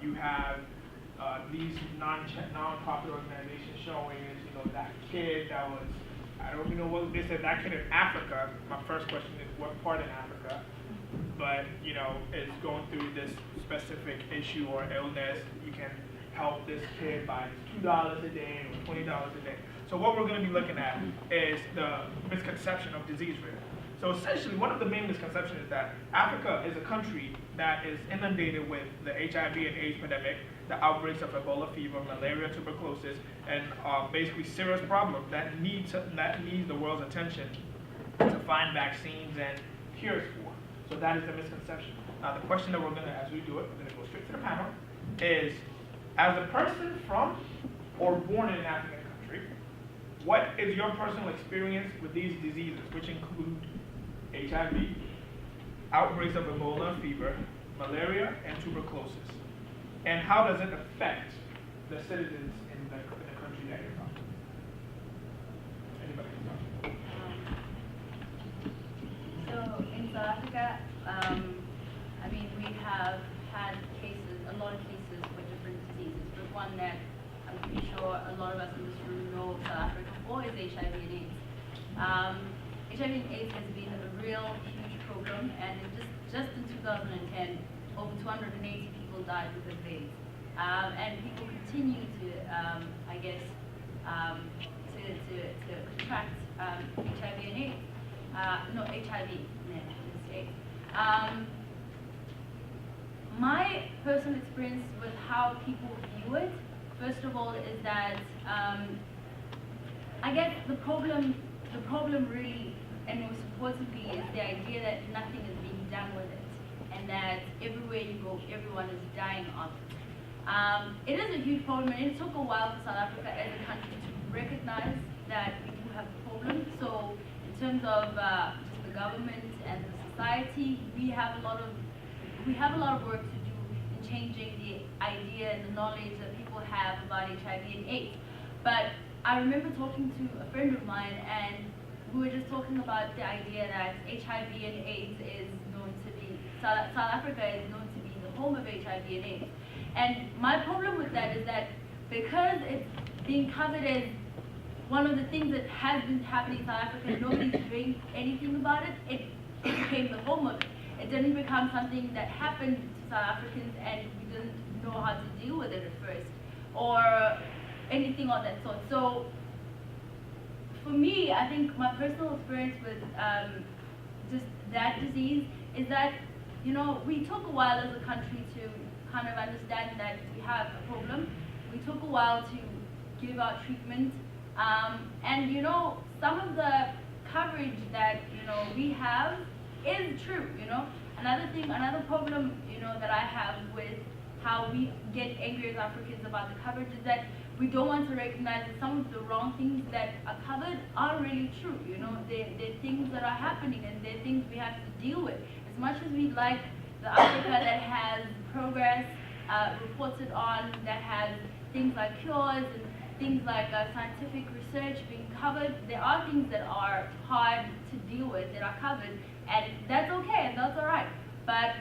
You have these non-profit organizations showing is, that kid that was, I don't even know what they said, that kid in Africa. My first question is what part in Africa? But, is going through this specific issue or illness. You can help this kid by $2 a day or $20 a day. So what we're going to be looking at is the misconception of disease risk. So essentially, one of the main misconceptions is that Africa is a country that is inundated with the HIV and AIDS pandemic, the outbreaks of Ebola fever, malaria, tuberculosis, and basically serious problems that need the world's attention to find vaccines and cures for. So that is the misconception. Now the question that we're going to, as we do it, we're going to go straight to the panel, is as a person from or born in an African country, what is your personal experience with these diseases, which include HIV, outbreaks of Ebola fever, malaria, and tuberculosis? And how does it affect the citizens in the country that you're from? Anybody can talk. So in South Africa, we have had cases, a lot of cases for different diseases, but one that I'm pretty sure a lot of us in this room know South Africa for is HIV and AIDS. HIV and AIDS has been a real huge problem, and just in 2010, over 280 people died because of AIDS. And people continue to, to contract HIV and AIDS. HIV, it's AIDS. My personal experience with how people view it, first of all, is that I guess the problem really, and most importantly, is the idea that nothing is being done with it, and that everywhere you go, everyone is dying of it. It is a huge problem, and it took a while for South Africa as a country to recognize that we do have a problem. So in terms of just the government and the society, we have a lot of work to do in changing the idea and the knowledge that people have about HIV and AIDS. But I remember talking to a friend of mine, and we were just talking about the idea that HIV and AIDS is known to be, South Africa is known to be the home of HIV and AIDS. And my problem with that is that because it's being covered as one of the things that has been happening in South Africa, nobody's doing anything about it, it became the home of it. It didn't become something that happened to South Africans and we didn't know how to deal with it at first, or anything of that sort. So for me, I think my personal experience with just that disease is that, we took a while as a country to kind of understand that we have a problem. We took a while to give out treatment. And some of the coverage that, we have is true, Another problem, that I have with how we get angry as Africans about the coverage is that we don't want to recognize that some of the wrong things that are covered are really true, They're things that are happening and they're things we have to deal with. As much as we'd like the Africa that has progress reported on, that has things like cures and things like scientific research being covered, there are things that are hard to deal with that are covered, and that's okay and that's all right. But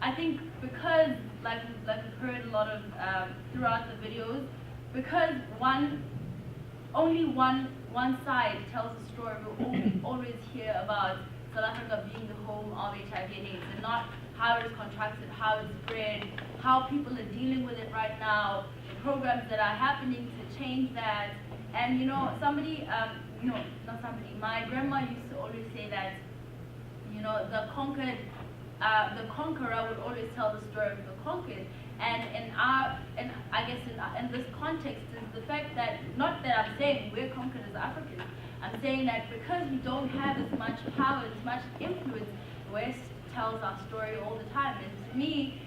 I think because, like we've heard a lot of throughout the videos, because only one side tells the story, we always hear about South Africa being the home of HIV and AIDS, and not how it is contracted, how it's spread, how people are dealing with it right now, the programs that are happening to change that. And my grandma used to always say that, the conqueror would always tell the story of the conquered. And in this context is the fact that, not that I'm saying we're conquered as Africans, I'm saying that because we don't have as much power, as much influence, the West tells our story all the time. And to me,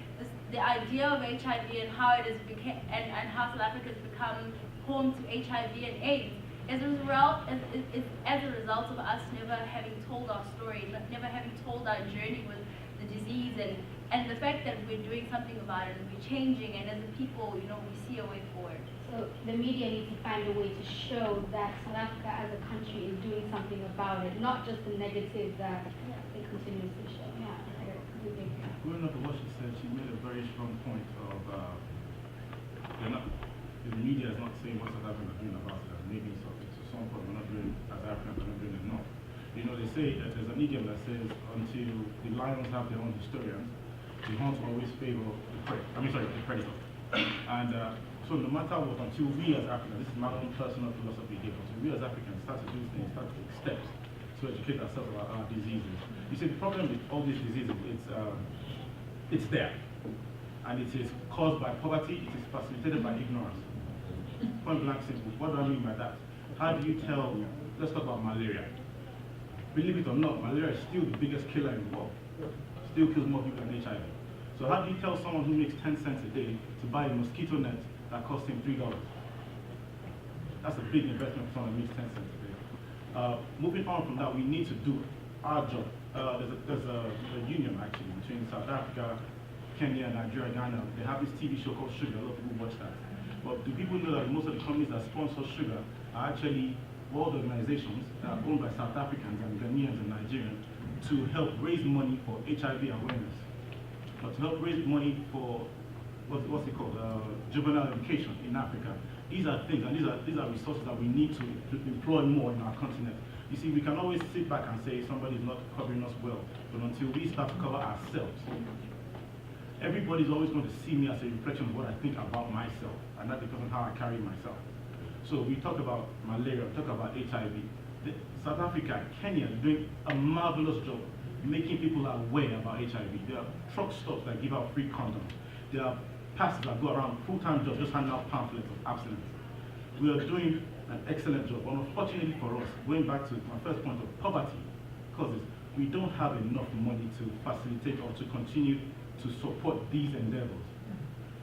the idea of HIV and how it and how South Africa has become home to HIV and AIDS is as a result of us never having told our story, never having told our journey with the disease, and the fact that we're doing something about it and we're changing, and as a people, we see a way forward. So the media needs to find a way to show that South Africa as a country is doing something about it, not just the negative that they continuously show. Yeah, I completely agree. Going up to what she said, she made a very strong point of the media is not saying what South Africa are doing about it. Maybe so, to some point we're not doing as Africans, we're not doing enough. You know, they say that there's an idiom that says until the lions have their own historians, the hunt always favor the prey. The predator. And so no matter what, until we as Africans, this is my own personal philosophy here, until we as Africans start to do things, start to take steps to educate ourselves about our diseases. You see, the problem with all these diseases, it's there. And it is caused by poverty, it is facilitated by ignorance. Point blank simple. What do I mean by that? How do you tell, let's talk about malaria. Believe it or not, malaria is still the biggest killer in the world. Still kills more people than HIV. So how do you tell someone who makes 10 cents a day to buy a mosquito net that costs him $3? That's a big investment for someone who makes 10 cents a day. Moving on from that, we need to do our job. There's a union actually between South Africa, Kenya, Nigeria, Ghana. They have this TV show called Sugar. A lot of people watch that. But do people know that most of the companies that sponsor sugar are actually world organizations that are owned by South Africans and Ghanaians and Nigerians to help raise money for HIV awareness, or to help raise money for what's it called, juvenile education in Africa. These are things, and these are resources that we need to employ more in our continent. You see, we can always sit back and say somebody's not covering us well, but until we start to cover ourselves, everybody's always going to see me as a reflection of what I think about myself, and that depends on how I carry myself. So we talk about malaria, we talk about HIV. South Africa, Kenya are doing a marvelous job making people aware about HIV. There are truck stops that give out free condoms. There are pastors that go around full-time jobs just handing out pamphlets of abstinence. We are doing an excellent job. But unfortunately for us, going back to my first point of poverty causes, we don't have enough money to facilitate or to continue to support these endeavors.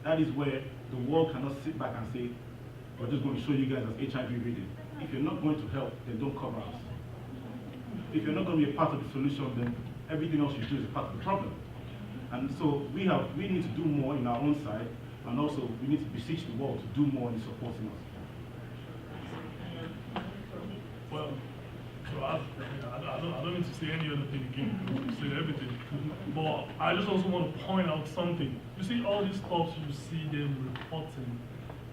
That is where the world cannot sit back and say, we're just going to show you guys as HIV reading. If you're not going to help, then don't cover us. If you're not going to be a part of the solution, then everything else you do is a part of the problem. And so we need to do more in our own side, and also we need to beseech the world to do more in supporting us. Well, so I don't need to say any other thing again. You said everything. But I just also want to point out something. You see all these stuff you see them reporting,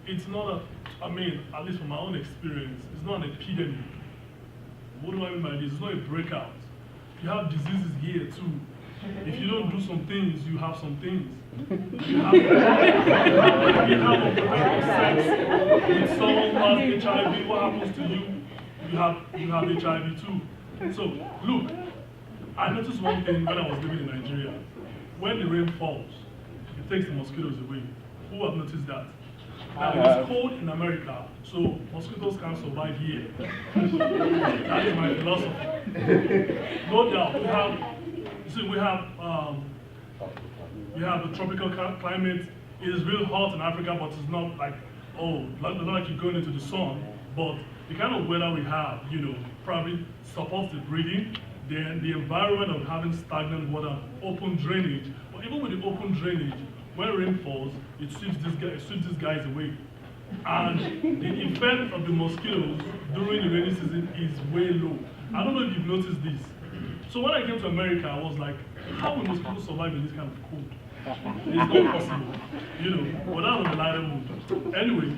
it's not a, at least from my own experience, it's not an epidemic. What do I mean by this? It's not a breakout. You have diseases here too. If you don't do some things, you have some things. You have unprotected sex with someone who has HIV, what happens to you? You have HIV too. So look, I noticed one thing when I was living in Nigeria. When the rain falls, it takes the mosquitoes away. Who have noticed that? Now it's cold in America, so mosquitoes can't survive here. That is my philosophy. No doubt, we have a tropical climate. It is real hot in Africa, but it's not like, not like you're going into the sun. But the kind of weather we have, probably supports the breeding. Then the environment of having stagnant water, open drainage. But even with the open drainage, when rain falls, it sweeps these guys away. And the effect of the mosquitoes during the rainy season is way low. I don't know if you've noticed this. So when I came to America, I was like, how will mosquitoes survive in this kind of cold? It's not possible, but that's on the lighter mood. Anyway,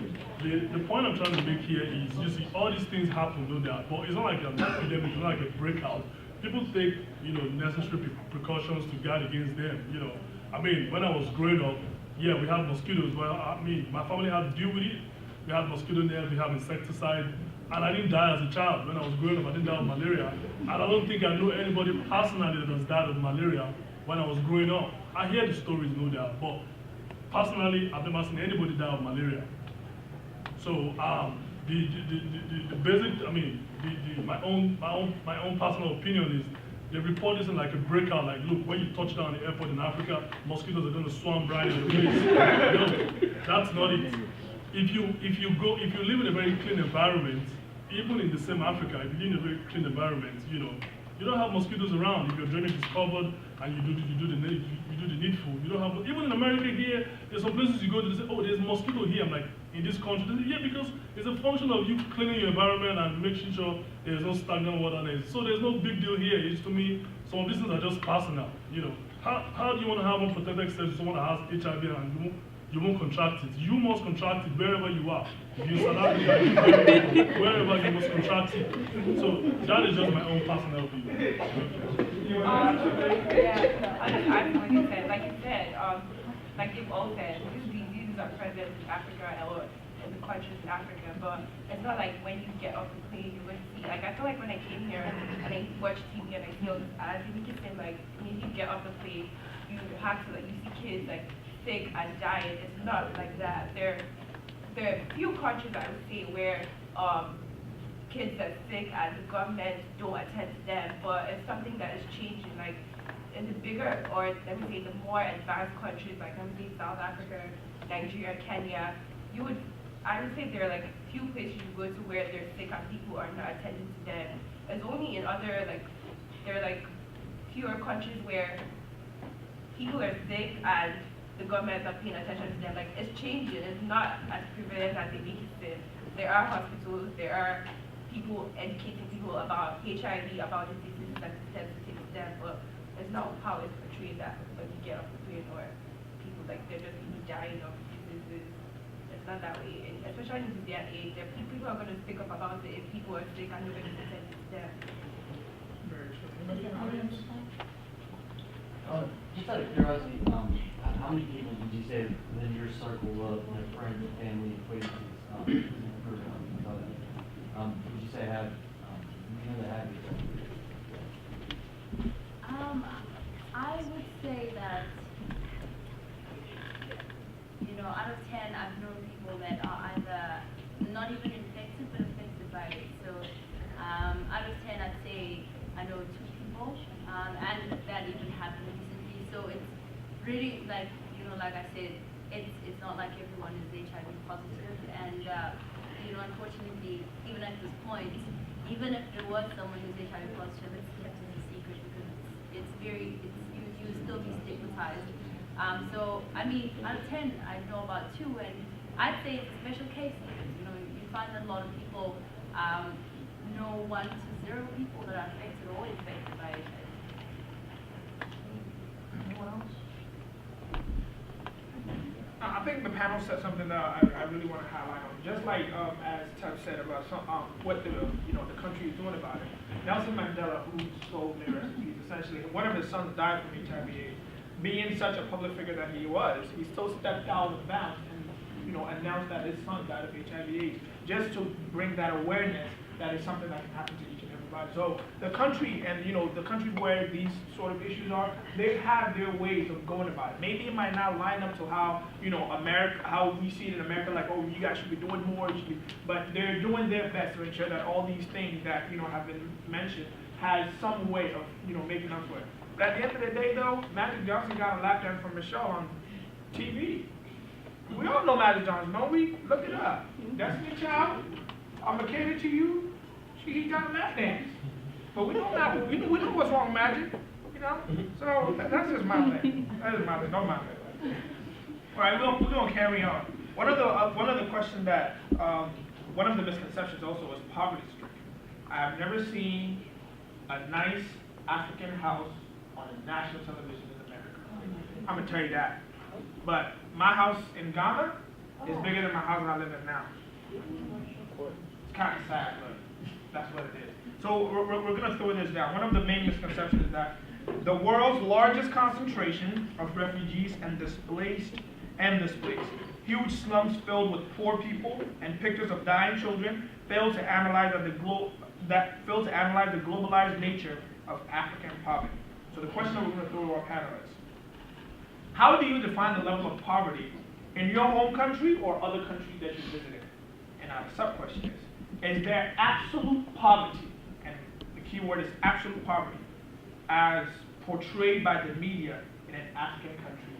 the point I'm trying to make here is, you see, all these things happen, no doubt, but it's not like an epidemic, it's not like a breakout. People take, necessary precautions to guard against them, when I was growing up, yeah, we had mosquitoes. Well, my family had to deal with it. We had mosquito nets, we have insecticide, and I didn't die as a child. When I was growing up, I didn't die of malaria. And I don't think I know anybody personally that has died of malaria when I was growing up. I hear the stories, no doubt, but personally, I've never seen anybody die of malaria. So the basic, my own personal opinion is, they report this in like a breakout, like, look, when you touch down the airport in Africa, mosquitoes are going to swarm right in the place. That's not it. If you live in a very clean environment, even in the same Africa, if you live in a very clean environment, you don't have mosquitoes around. If your drainage is covered and you do the needful, you don't have. Even in America here, there's some places you go to, they say, oh, there's mosquito here. I'm like, in this country, yeah, because it's a function of you cleaning your environment and making sure there's no stagnant water there. So there's no big deal here. It's, to me, some of these things are just personal, you know. How do you want to have unprotected sex with someone that has HIV and you won't contract it? You must contract it wherever you are. If you're South Africa, wherever you must contract it. So that is just my own personal view. Yeah, I know what you said. Like you said, like you've all said, these diseases are present in Africa or in the countries in Africa, but it's not like when you get off the plane, you're going to see, like I feel like when I came here and I watch TV and I see all this ads, you make it seem like when you get off the plane, you have to, like, you see kids like sick and dying. It's not like that. There are a few countries I would say where kids are sick and the government don't attend to them, but it's something that is changing. Like in the bigger, or let me say the more advanced countries, like let me say South Africa, Nigeria, Kenya, I would say there are like few places you go to where they're sick and people are not attending to them. It's only in other, like, there are like fewer countries where people are sick and the government is not paying attention to them. Like, it's changing. It's not as prevalent as they make it seem. There are hospitals, there are people educating people about HIV, about the diseases that is sensitive to them, but it's not how it's portrayed that when you get off the plane or people, like, they're just really dying of diseases. It's not that way. And especially in this day and age, people are going to speak up about it if people are sick and nobody's attending to them. Very true. Anybody in the audience? Just out of curiosity, how many people did you say within your circle of friends, family, acquaintances, would you say have, that have it? I would say that, you know, out of 10, I've known people that are either not even infected but affected by it. So out of 10, I'd say I know 2 people, and that even happened recently. So it's really like, you know, like I said, it's not like everyone is HIV positive, and you know, unfortunately, even at this point, even if there was someone who's HIV positive, it's kept as a secret because you still be stigmatized. So I mean, out of 10, I know about 2, and I'd say it's a special case. You know, you find that a lot of people know 1 to 0 people that are affected or infected by HIV. Anyone else? I think the panel said something that I really want to highlight on. Just like as Tuck said about what the country is doing about it. Nelson Mandela, whose soul may rest in peace, essentially, one of his sons died from HIV/AIDS. Being such a public figure that he was, he still stepped out of bounds and announced that his son died of HIV/AIDS, just to bring that awareness that is something that can happen to each and everybody. So the country and the countries where these sort of issues are, they have their ways of going about it. Maybe it might not line up to how America, how we see it in America, like, oh, you guys should be doing more, but they're doing their best to ensure that all these things that have been mentioned has some way of making up for it. But at the end of the day, though, Magic Johnson got a lap dance from Michelle on TV. We all know Magic Johnson, don't we? Look it up. Destiny Child, I'm gonna cater to you. He got a lap dance. But we know what's wrong with Magic, So that's just my thing. That is my thing, don't mind that. All right, we're gonna carry on. One of the questions that one of the misconceptions also is poverty stricken. I have never seen a nice African house on a national television in America. I'm gonna tell you that. But my house in Ghana is bigger than my house that I live in now. It's kind of sad, but that's what it is. So we're gonna throw this down. One of the main misconceptions is that the world's largest concentration of refugees and displaced. Huge slums filled with poor people and pictures of dying children fail to analyze the globalized nature of African poverty. So the question that we're going to throw to our panelists: how do you define the level of poverty in your home country or other countries that you visited? And our sub-question is there absolute poverty, and the key word is absolute poverty, as portrayed by the media in an African country